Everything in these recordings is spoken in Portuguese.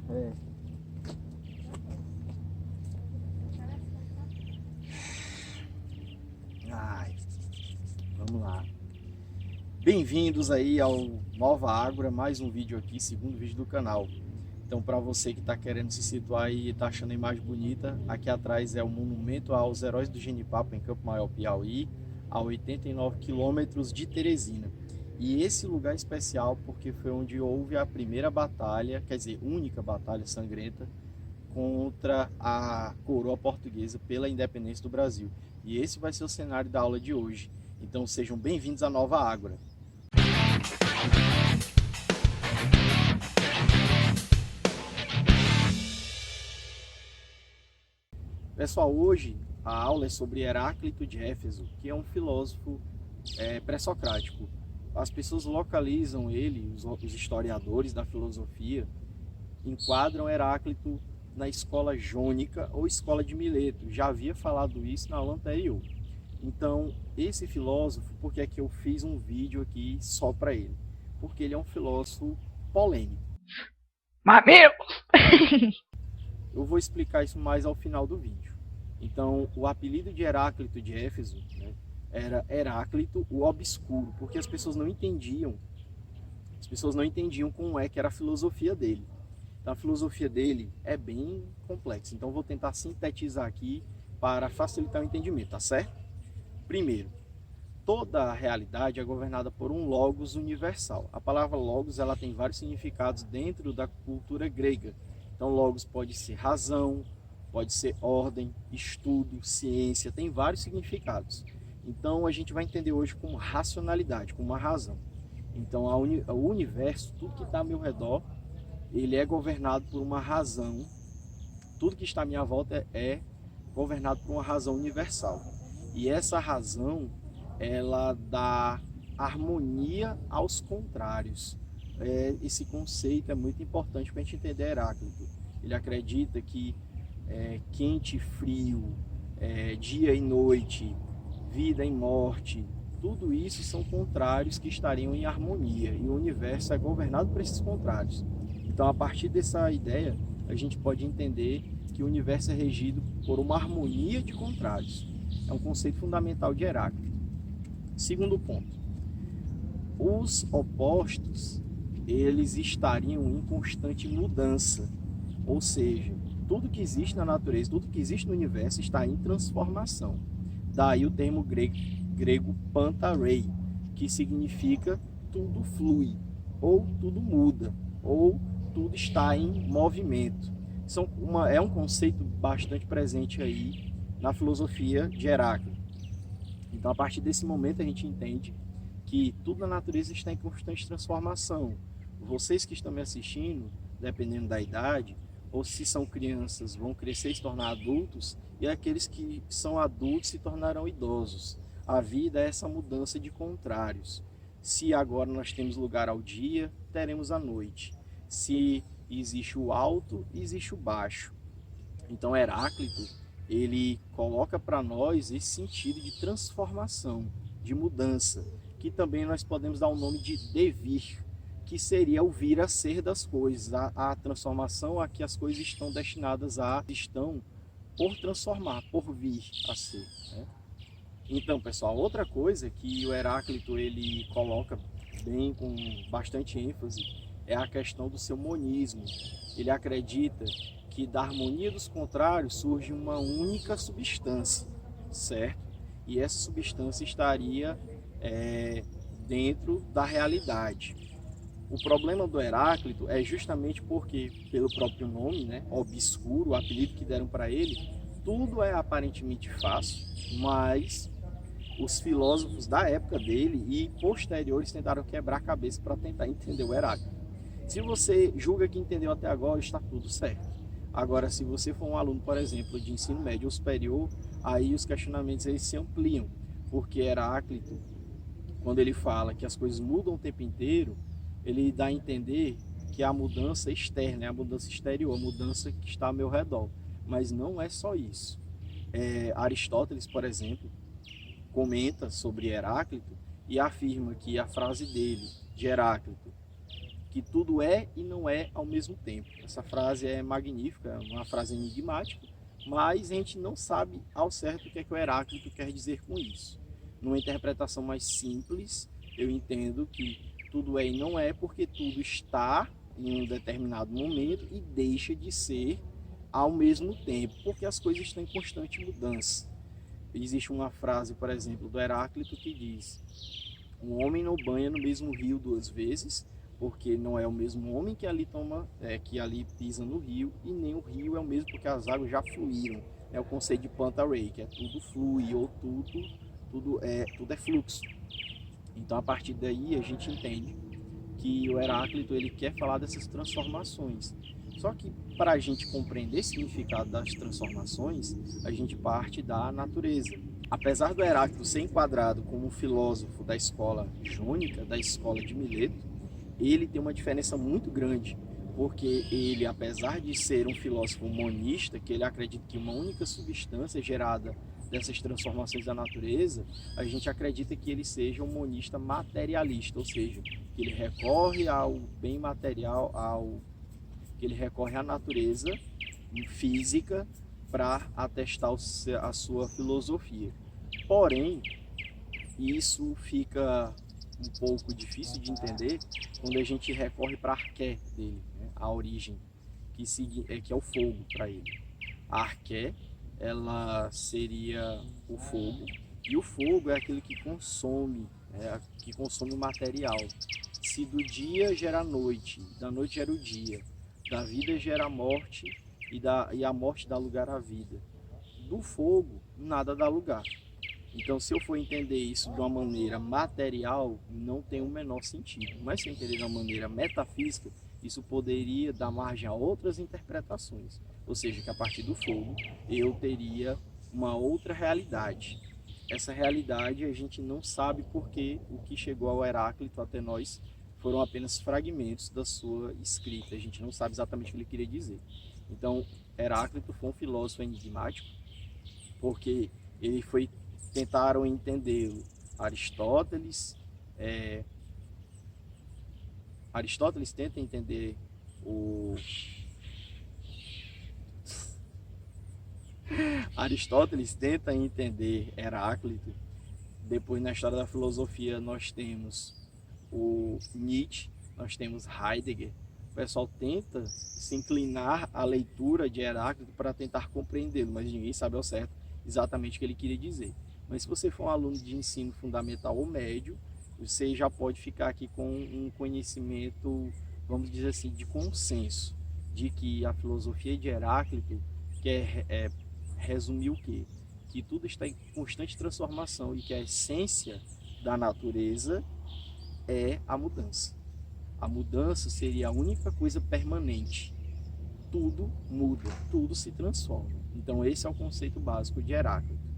É. Ai, vamos lá. Bem-vindos aí ao Nova Ágora, mais um vídeo aqui, segundo vídeo do canal. Então, para você que está querendo se situar e está achando a imagem bonita, aqui atrás é o monumento aos heróis do Genipapo, em Campo Maior, Piauí, a 89 quilômetros de Teresina. E esse lugar é especial porque foi onde houve a primeira batalha, quer dizer, única batalha sangrenta contra a coroa portuguesa pela independência do Brasil. E esse vai ser o cenário da aula de hoje. Então sejam bem-vindos à Nova Ágora. Pessoal, hoje a aula é sobre Heráclito de Éfeso, que é um filósofo pré-socrático. As pessoas localizam ele, os historiadores da filosofia, enquadram Heráclito na escola jônica ou escola de Mileto. Já havia falado isso na aula anterior. Então, esse filósofo, por que é que eu fiz um vídeo aqui só para ele? Porque ele é um filósofo polêmico. Mamilo! Eu vou explicar isso mais ao final do vídeo. Então, o apelido de Heráclito de Éfeso, né, era Heráclito o Obscuro, porque as pessoas não entendiam como é que era a filosofia dele. Então, a filosofia dele é bem complexa. Então, eu vou tentar sintetizar aqui para facilitar o entendimento, tá certo? Primeiro, toda a realidade é governada por um logos universal. A palavra logos ela tem vários significados dentro da cultura grega. Então, logos pode ser razão, pode ser ordem, estudo, ciência, tem vários significados. Então, a gente vai entender hoje como racionalidade, como uma razão. Então, o universo, tudo que está ao meu redor, ele é governado por uma razão. Tudo que está à minha volta é governado por uma razão universal. E essa razão, ela dá harmonia aos contrários. Esse conceito é muito importante para a gente entender Heráclito. Ele acredita que quente e frio, dia e noite, vida e morte, tudo isso são contrários que estariam em harmonia. E o universo é governado por esses contrários. Então, a partir dessa ideia, a gente pode entender que o universo é regido por uma harmonia de contrários. É um conceito fundamental de Heráclito. Segundo ponto, os opostos, eles estariam em constante mudança. Ou seja, tudo que existe na natureza, tudo que existe no universo está em transformação. Daí o termo grego pantarei, que significa tudo flui, ou tudo muda, ou tudo está em movimento. É um conceito bastante presente aí na filosofia de Heráclito. Então, a partir desse momento, a gente entende que tudo na natureza está em constante transformação. Vocês que estão me assistindo, dependendo da idade, ou se são crianças, vão crescer e se tornar adultos, e aqueles que são adultos se tornarão idosos. A vida é essa mudança de contrários. Se agora nós temos lugar ao dia, teremos a noite. Se existe o alto, existe o baixo. Então Heráclito, ele coloca para nós esse sentido de transformação, de mudança, que também nós podemos dar o nome de devir, que seria o vir a ser das coisas, a transformação a que as coisas estão destinadas estão por transformar, por vir a ser, né? Então, pessoal, outra coisa que o Heráclito ele coloca bem, com bastante ênfase, é a questão do seu monismo. Ele acredita que da harmonia dos contrários surge uma única substância, certo? E essa substância estaria dentro da realidade. O problema do Heráclito é justamente porque, pelo próprio nome, né, obscuro, o apelido que deram para ele, tudo é aparentemente fácil, mas os filósofos da época dele e posteriores tentaram quebrar a cabeça para tentar entender o Heráclito. Se você julga que entendeu até agora, está tudo certo. Agora, se você for um aluno, por exemplo, de ensino médio ou superior, aí os questionamentos eles se ampliam, porque Heráclito, quando ele fala que as coisas mudam o tempo inteiro, ele dá a entender que a mudança externa, é a mudança exterior, a mudança que está ao meu redor. Mas não é só isso. Aristóteles, por exemplo, comenta sobre Heráclito e afirma que a frase dele, de Heráclito, que tudo é e não é ao mesmo tempo. Essa frase é magnífica, é uma frase enigmática, mas a gente não sabe ao certo o que é que o Heráclito quer dizer com isso. Numa interpretação mais simples, eu entendo que tudo é e não é porque tudo está em um determinado momento e deixa de ser ao mesmo tempo, porque as coisas estão em constante mudança. Existe uma frase, por exemplo, do Heráclito que diz: um homem não banha no mesmo rio duas vezes, porque não é o mesmo homem que ali que ali pisa no rio, e nem o rio é o mesmo porque as águas já fluíram. É o conceito de Panta-Rhei, que é tudo flui, ou tudo é fluxo. Então, a partir daí, a gente entende que o Heráclito ele quer falar dessas transformações. Só que, para a gente compreender o significado das transformações, a gente parte da natureza. Apesar do Heráclito ser enquadrado como um filósofo da escola jônica, da escola de Mileto, ele tem uma diferença muito grande, porque ele, apesar de ser um filósofo monista, que ele acredita que uma única substância gerada dessas transformações da natureza, a gente acredita que ele seja um monista materialista, ou seja, que ele recorre ao bem material, que ele recorre à natureza física para atestar a sua filosofia. Porém, isso fica um pouco difícil de entender quando a gente recorre para a arqué dele, né? A origem, que é o fogo para ele. A arqué, ela seria o fogo, e o fogo é aquele que consome o material. Se do dia gera a noite, da noite gera o dia, da vida gera a morte e a morte dá lugar à vida. Do fogo, nada dá lugar. Então, se eu for entender isso de uma maneira material, não tem o menor sentido. Mas se eu entender de uma maneira metafísica, isso poderia dar margem a outras interpretações. Ou seja, que a partir do fogo, eu teria uma outra realidade. Essa realidade a gente não sabe porque o que chegou ao Heráclito até nós foram apenas fragmentos da sua escrita. A gente não sabe exatamente o que ele queria dizer. Então, Heráclito foi um filósofo enigmático, porque tentaram entendê-lo. Aristóteles tenta entender Aristóteles tenta entender Heráclito. Depois, na história da filosofia, nós temos o Nietzsche, nós temos Heidegger. O pessoal tenta se inclinar à leitura de Heráclito para tentar compreendê-lo, mas ninguém sabe ao certo exatamente o que ele queria dizer. Mas se você for um aluno de ensino fundamental ou médio, você já pode ficar aqui com um conhecimento, vamos dizer assim, de consenso, de que a filosofia de Heráclito quer resumir o quê? Que tudo está em constante transformação e que a essência da natureza é a mudança. A mudança seria a única coisa permanente. Tudo muda, tudo se transforma. Então esse é o conceito básico de Heráclito.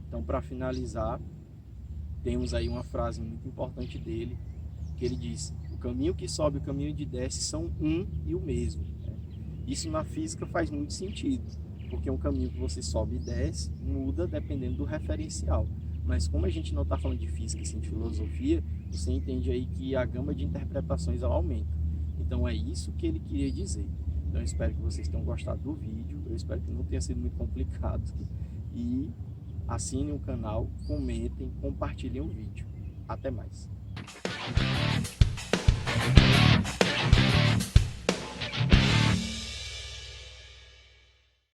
Então, para finalizar, temos aí uma frase muito importante dele, que ele diz: o caminho que sobe e o caminho que desce são um e o mesmo. Isso na física faz muito sentido, porque um caminho que você sobe e desce muda dependendo do referencial. Mas como a gente não está falando de física e sim de filosofia, você entende aí que a gama de interpretações ela aumenta. Então é isso que ele queria dizer. Então eu espero que vocês tenham gostado do vídeo, eu espero que não tenha sido muito complicado. E assinem o canal, comentem, compartilhem o vídeo. Até mais.